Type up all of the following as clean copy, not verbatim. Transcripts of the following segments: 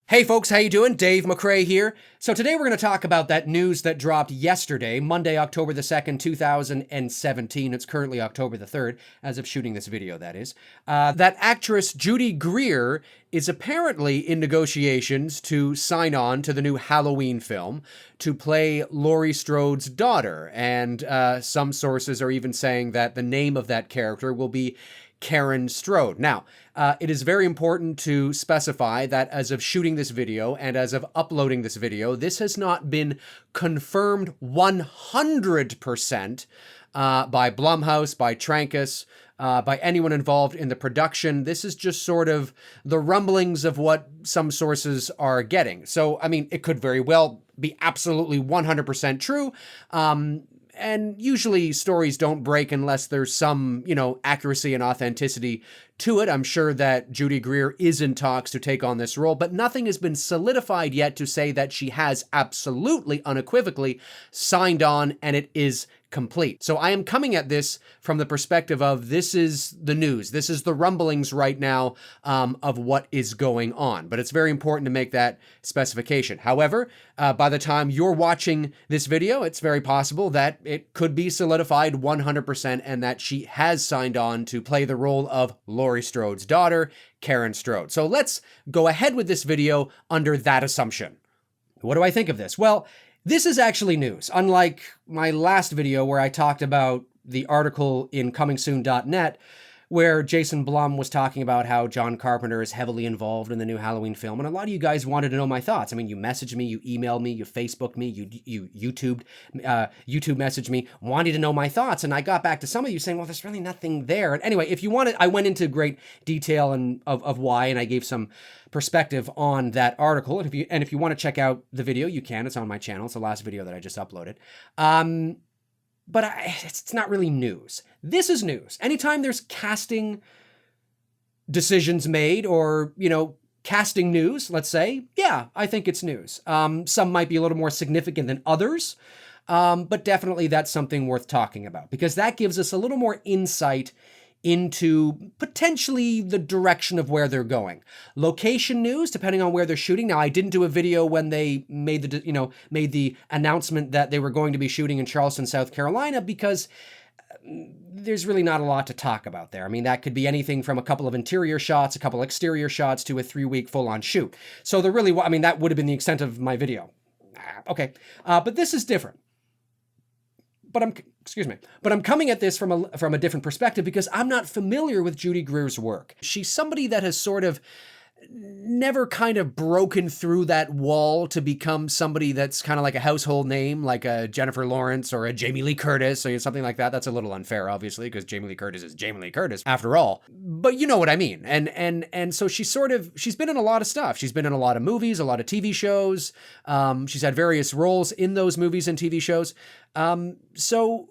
Hey folks, how you doing? Dave McCrae here. So today we're going to talk about that news that dropped yesterday, Monday, October the 2nd, 2017. It's currently October the 3rd, as of shooting this video, that is. That actress Judy Greer is apparently in negotiations to sign on to the new Halloween film to play Laurie Strode's daughter. And some sources are even saying that the name of that character will be Karen Strode. Now, it is very important to specify that as of shooting this video and as of uploading this video, this has not been confirmed 100% by Blumhouse, by Trancas, by anyone involved in the production. This is just sort of the rumblings of what some sources are getting. So, I mean, it could very well be absolutely 100% true. And usually stories don't break unless there's some, accuracy and authenticity to it. I'm sure that Judy Greer is in talks to take on this role, but nothing has been solidified yet to say that she has absolutely unequivocally signed on and it is complete. So I am coming at this from the perspective of this is the news. This is the rumblings right now of what is going on. But it's very important to make that specification. However, by the time you're watching this video, it's very possible that it could be solidified 100% and that she has signed on to play the role of Laurie Strode's daughter, Karen Strode. So let's go ahead with this video under that assumption. What do I think of this? Well, this is actually news, unlike my last video where I talked about the article in comingsoon.net where Jason Blum was talking about how John Carpenter is heavily involved in the new Halloween film. And a lot of you guys wanted to know my thoughts. I mean, you messaged me, you emailed me, you Facebooked me, you YouTube messaged me, wanting to know my thoughts. And I got back to some of you saying, well, there's really nothing there. And anyway, if you wanted, I went into great detail and of why, and I gave some perspective on that article. And if you want to check out the video, you can. It's on my channel. It's the last video that I just uploaded. But it's not really news. This is news. Anytime there's casting decisions made or, casting news, let's say, yeah, I think it's news. Some might be a little more significant than others, but definitely that's something worth talking about because that gives us a little more insight into potentially the direction of where they're going. Location news, depending on where they're shooting. Now, I didn't do a video when they made the announcement that they were going to be shooting in Charleston, South Carolina, because there's really not a lot to talk about there. I mean, that could be anything from a couple of interior shots, a couple exterior shots to a 3-week full-on shoot. So that would have been the extent of my video. Okay, but this is different. But I'm coming at this from a different perspective because I'm not familiar with Judy Greer's work. She's somebody that has sort of never kind of broken through that wall to become somebody that's kind of like a household name, like a Jennifer Lawrence or a Jamie Lee Curtis or something like that. That's a little unfair, obviously, because Jamie Lee Curtis is Jamie Lee Curtis after all. But you know what I mean. And so she's been in a lot of stuff. She's been in a lot of movies, a lot of TV shows. She's had various roles in those movies and TV shows. So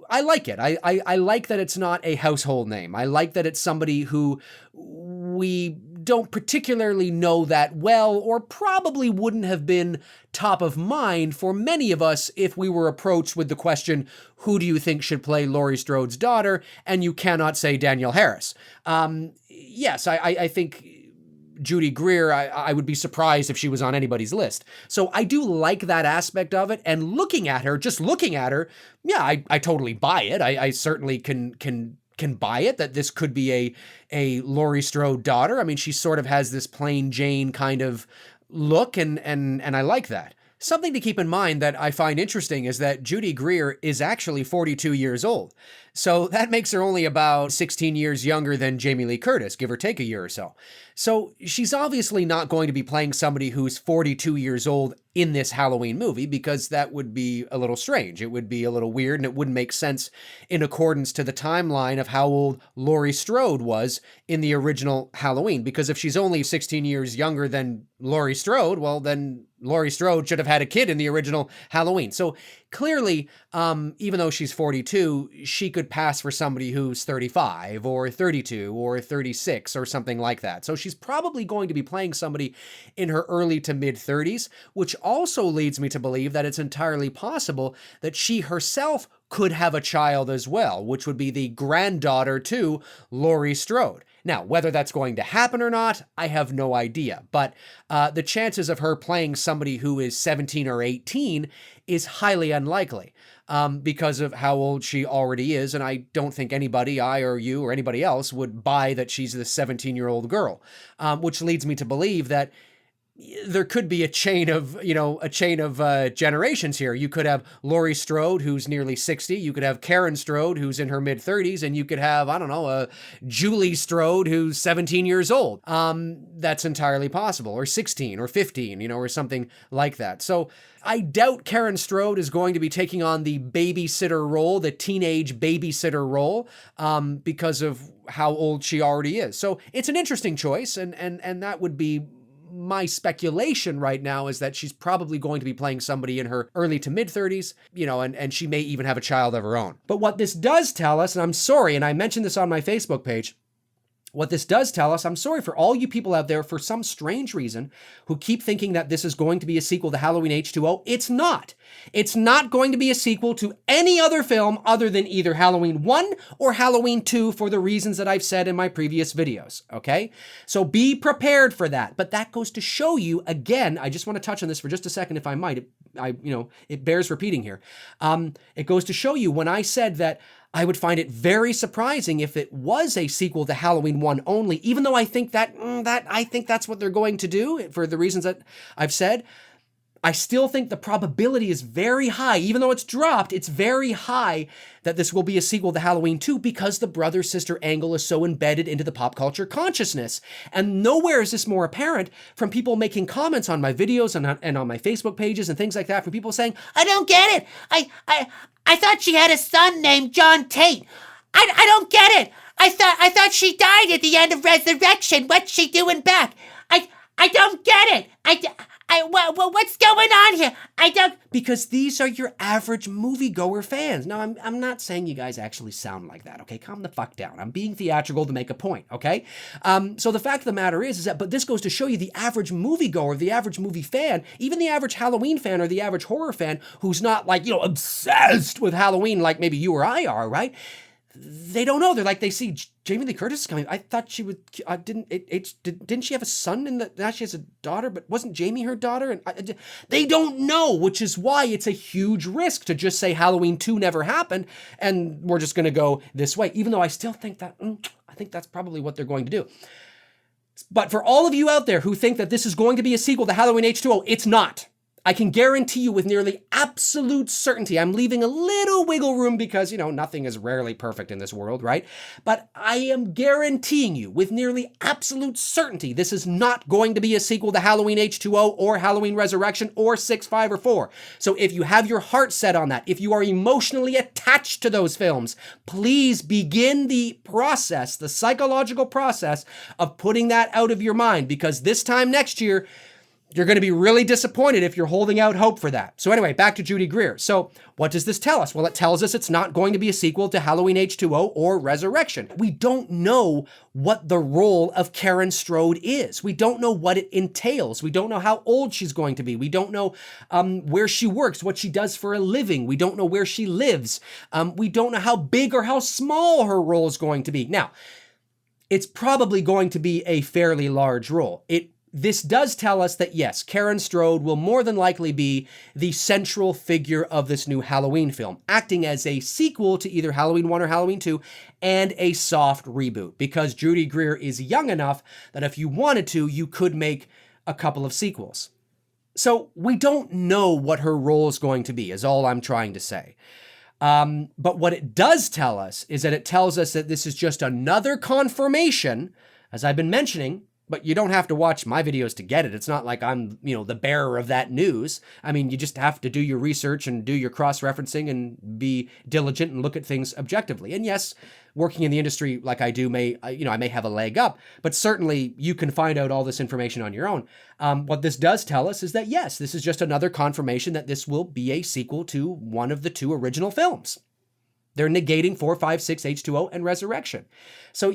I like it. I like that it's not a household name. I like that it's somebody who we don't particularly know that well or probably wouldn't have been top of mind for many of us if we were approached with the question, who do you think should play Laurie Strode's daughter? And you cannot say Danielle Harris. Yes, I think Judy Greer, I would be surprised if she was on anybody's list. So I do like that aspect of it. And just looking at her, yeah, I totally buy it. I certainly can buy it that this could be a Laurie Strode daughter. I mean, she sort of has this plain Jane kind of look, and I like that. Something to keep in mind that I find interesting is that Judy Greer is actually 42 years old. So that makes her only about 16 years younger than Jamie Lee Curtis, give or take a year or so. So she's obviously not going to be playing somebody who's 42 years old in this Halloween movie because that would be a little strange. It would be a little weird and it wouldn't make sense in accordance to the timeline of how old Laurie Strode was in the original Halloween. Because if she's only 16 years younger than Laurie Strode, well, then Laurie Strode should have had a kid in the original Halloween. So clearly, even though she's 42, she could pass for somebody who's 35 or 32 or 36 or something like that. So she's probably going to be playing somebody in her early to mid 30s, which also leads me to believe that it's entirely possible that she herself could have a child as well, which would be the granddaughter to Laurie Strode. Now, whether that's going to happen or not, I have no idea. But the chances of her playing somebody who is 17 or 18 is highly unlikely because of how old she already is. And I don't think anybody, I or you or anybody else, would buy that she's this 17-year-old girl, which leads me to believe that there could be a chain of generations here. You could have Laurie Strode, who's nearly 60. You could have Karen Strode, who's in her mid-30s. And you could have, I don't know, Julie Strode, who's 17 years old. That's entirely possible. Or 16 or 15, or something like that. So I doubt Karen Strode is going to be taking on the babysitter role, the teenage babysitter role, because of how old she already is. So it's an interesting choice. And that would be my speculation right now, is that she's probably going to be playing somebody in her early to mid 30s, and she may even have a child of her own. But what this does tell us, and I'm sorry, and I mentioned this on my Facebook page, what this does tell us, I'm sorry for all you people out there for some strange reason who keep thinking that this is going to be a sequel to Halloween H2O. It's not. It's not going to be a sequel to any other film other than either Halloween 1 or Halloween 2 for the reasons that I've said in my previous videos, okay? So be prepared for that. But that goes to show you, again, I just want to touch on this for just a second if I might. It bears repeating here. It goes to show you when I said that I would find it very surprising if it was a sequel to Halloween 1 only, even though I think I think that's what they're going to do for the reasons that I've said. I still think the probability is very high, even though it's dropped, it's very high that this will be a sequel to Halloween 2 because the brother-sister angle is so embedded into the pop culture consciousness. And nowhere is this more apparent from people making comments on my videos and on my Facebook pages and things like that, from people saying, I don't get it. I thought she had a son named John Tate. I don't get it. I thought she died at the end of Resurrection. What's she doing back? I don't get it. What's going on here? I don't... Because these are your average moviegoer fans. Now, I'm not saying you guys actually sound like that, okay? Calm the fuck down. I'm being theatrical to make a point, okay? So the fact of the matter is that, but this goes to show you the average moviegoer, the average movie fan, even the average Halloween fan or the average horror fan who's not like, obsessed with Halloween like maybe you or I are, right? They don't know. They're like, they see Jamie Lee Curtis is coming. I thought she would, didn't she have a son now she has a daughter, but wasn't Jamie her daughter? And they don't know, which is why it's a huge risk to just say Halloween 2 never happened and we're just going to go this way, even though I still think that, I think that's probably what they're going to do. But for all of you out there who think that this is going to be a sequel to Halloween H2O, it's not. I can guarantee you with nearly absolute certainty, I'm leaving a little wiggle room because, nothing is rarely perfect in this world, right? But I am guaranteeing you with nearly absolute certainty, this is not going to be a sequel to Halloween H2O or Halloween Resurrection or 6, 5, or 4. So if you have your heart set on that, if you are emotionally attached to those films, please begin the process, the psychological process of putting that out of your mind, because this time next year, you're going to be really disappointed if you're holding out hope for that. So anyway, back to Judy Greer. So what does this tell us? Well, it tells us it's not going to be a sequel to Halloween H2O or Resurrection. We don't know what the role of Karen Strode is. We don't know what it entails. We don't know how old she's going to be. We don't know where she works, what she does for a living. We don't know where she lives. We don't know how big or how small her role is going to be. Now, it's probably going to be a fairly large role. This does tell us that, yes, Karen Strode will more than likely be the central figure of this new Halloween film, acting as a sequel to either Halloween 1 or Halloween 2 and a soft reboot, because Judy Greer is young enough that if you wanted to, you could make a couple of sequels. So we don't know what her role is going to be, is all I'm trying to say. But what it does tell us is that it tells us that this is just another confirmation, as I've been mentioning, but you don't have to watch my videos to get it. It's not like I'm, the bearer of that news. I mean, you just have to do your research and do your cross-referencing and be diligent and look at things objectively. And yes, working in the industry like I do I may have a leg up, but certainly you can find out all this information on your own. What this does tell us is that, yes, this is just another confirmation that this will be a sequel to one of the two original films. They're negating 4, 5, 6, H2O, and Resurrection. So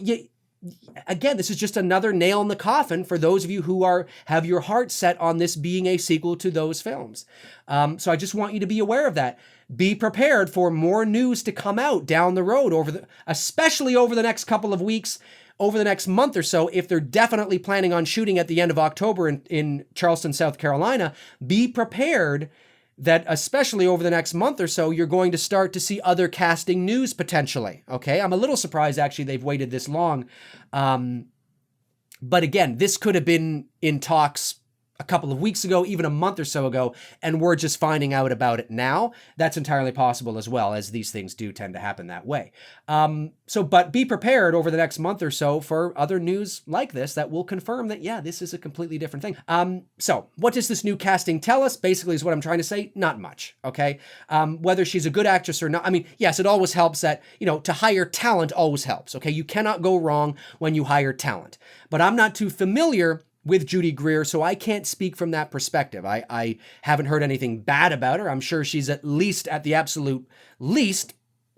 again, this is just another nail in the coffin for those of you who have your heart set on this being a sequel to those films. So I just want you to be aware of that. Be prepared for more news to come out down the road, especially over the next couple of weeks, over the next month or so. If they're definitely planning on shooting at the end of October in Charleston, South Carolina, be prepared that especially over the next month or so, you're going to start to see other casting news potentially. Okay, I'm a little surprised actually they've waited this long. But again, this could have been in talks a couple of weeks ago, even a month or so ago, and we're just finding out about it now. That's entirely possible as well, as these things do tend to happen that way. But be prepared over the next month or so for other news like this that will confirm that, yeah, this is a completely different thing. So what does this new casting tell us? Basically is what I'm trying to say. Not much, okay? Whether she's a good actress or not, I mean, yes, it always helps that, to hire talent always helps, okay? You cannot go wrong when you hire talent. But I'm not too familiar with Judy Greer, so I can't speak from that perspective. I haven't heard anything bad about her. I'm sure she's at the absolute least,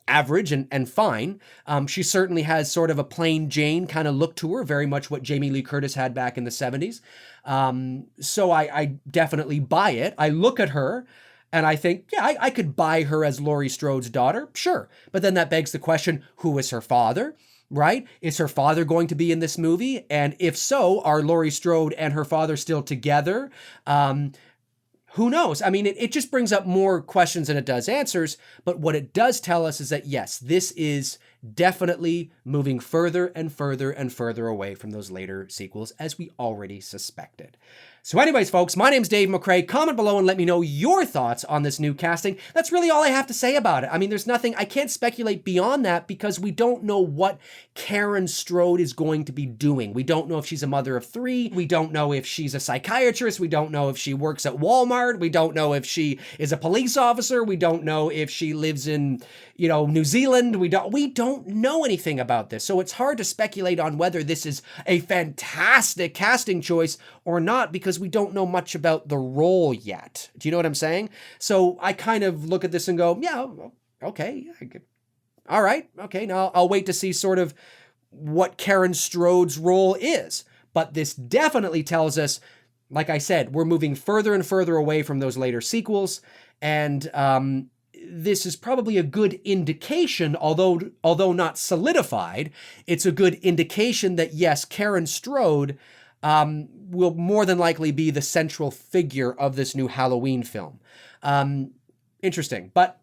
average and fine. She certainly has sort of a plain Jane kind of look to her, very much what Jamie Lee Curtis had back in the 70s. So I definitely buy it. I look at her and I think, yeah, I could buy her as Laurie Strode's daughter, sure. But then that begs the question, who is her father? Right? Is her father going to be in this movie? And if so, are Laurie Strode and her father still together? Who knows? I mean, it just brings up more questions than it does answers. But what it does tell us is that, yes, this is definitely moving further and further and further away from those later sequels, as we already suspected. So anyways, folks, my name's Dave McCrae. Comment below and let me know your thoughts on this new casting. That's really all I have to say about it. I mean, there's nothing, I can't speculate beyond that because we don't know what Karen Strode is going to be doing. We don't know if she's a mother of three. We don't know if she's a psychiatrist. We don't know if she works at Walmart. We don't know if she is a police officer. We don't know if she lives in, New Zealand. We don't know anything about this. So it's hard to speculate on whether this is a fantastic casting choice or not because we don't know much about the role yet. Do you know what I'm saying? So I kind of look at this and go, yeah, okay. All right. Okay. Now I'll wait to see sort of what Karen Strode's role is. But this definitely tells us, like I said, we're moving further and further away from those later sequels. And this is probably a good indication, although not solidified, it's a good indication that, yes, Karen Strode will more than likely be the central figure of this new Halloween film. Interesting. But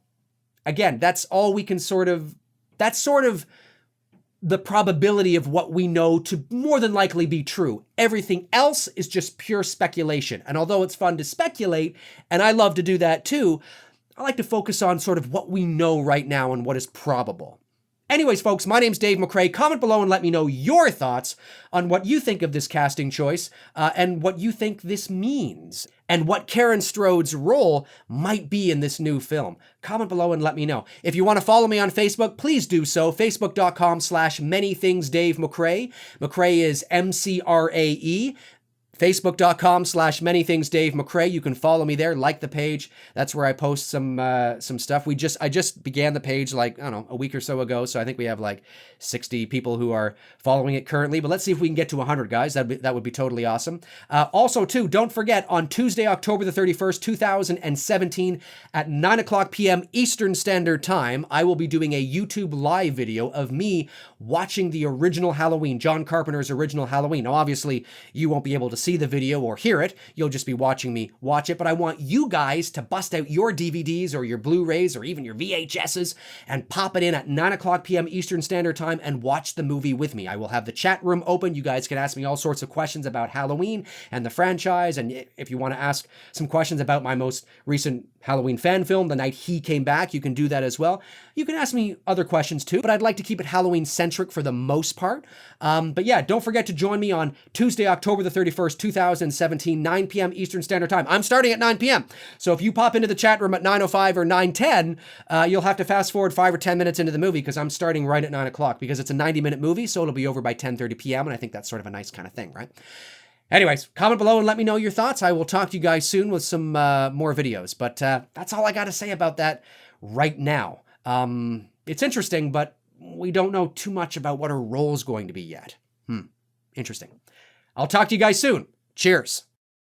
again, that's all we can that's sort of the probability of what we know to more than likely be true. Everything else is just pure speculation. And although it's fun to speculate, and I love to do that too, I like to focus on sort of what we know right now and what is probable. Anyways, folks, my name's Dave McCrae. Comment below and let me know your thoughts on what you think of this casting choice and what you think this means and what Karen Strode's role might be in this new film. Comment below and let me know. If you want to follow me on Facebook, please do so. Facebook.com/manythingsdavemccrae. McCrae is MCRAE. Facebook.com/manythingsdavemccrae. You can follow me there, like the page. That's where I post some stuff. I just began the page like, I don't know, a week or so ago. So I think we have like 60 people who are following it currently. But let's see if we can get to 100, guys. That would be totally awesome. Also, too, don't forget, on Tuesday, October the 31st, 2017, at 9:00 p.m. Eastern Standard Time, I will be doing a YouTube live video of me watching the original Halloween, John Carpenter's original Halloween. Now, obviously, you won't be able to see the video or hear it. You'll just be watching me watch it. But I want you guys to bust out your DVDs or your Blu-rays or even your VHSs and pop it in at 9:00 p.m. Eastern Standard Time and watch the movie with me. I will have the chat room open. You guys can ask me all sorts of questions about Halloween and the franchise. And if you want to ask some questions about my most recent Halloween fan film, The Night He Came Back, you can do that as well. You can ask me other questions too, but I'd like to keep it Halloween-centric for the most part. But yeah, don't forget to join me on Tuesday, October the 31st, 2017, 9 p.m. Eastern Standard Time. I'm starting at 9 p.m. So if you pop into the chat room at 9:05 or 9:10, you'll have to fast forward 5 or 10 minutes into the movie because I'm starting right at 9 o'clock because it's a 90-minute movie, so it'll be over by 10:30 p.m. And I think that's sort of a nice kind of thing, right? Anyways, comment below and let me know your thoughts. I will talk to you guys soon with some more videos. But that's all I got to say about that right now. It's interesting, but we don't know too much about what her role is going to be yet. Interesting. I'll talk to you guys soon. Cheers.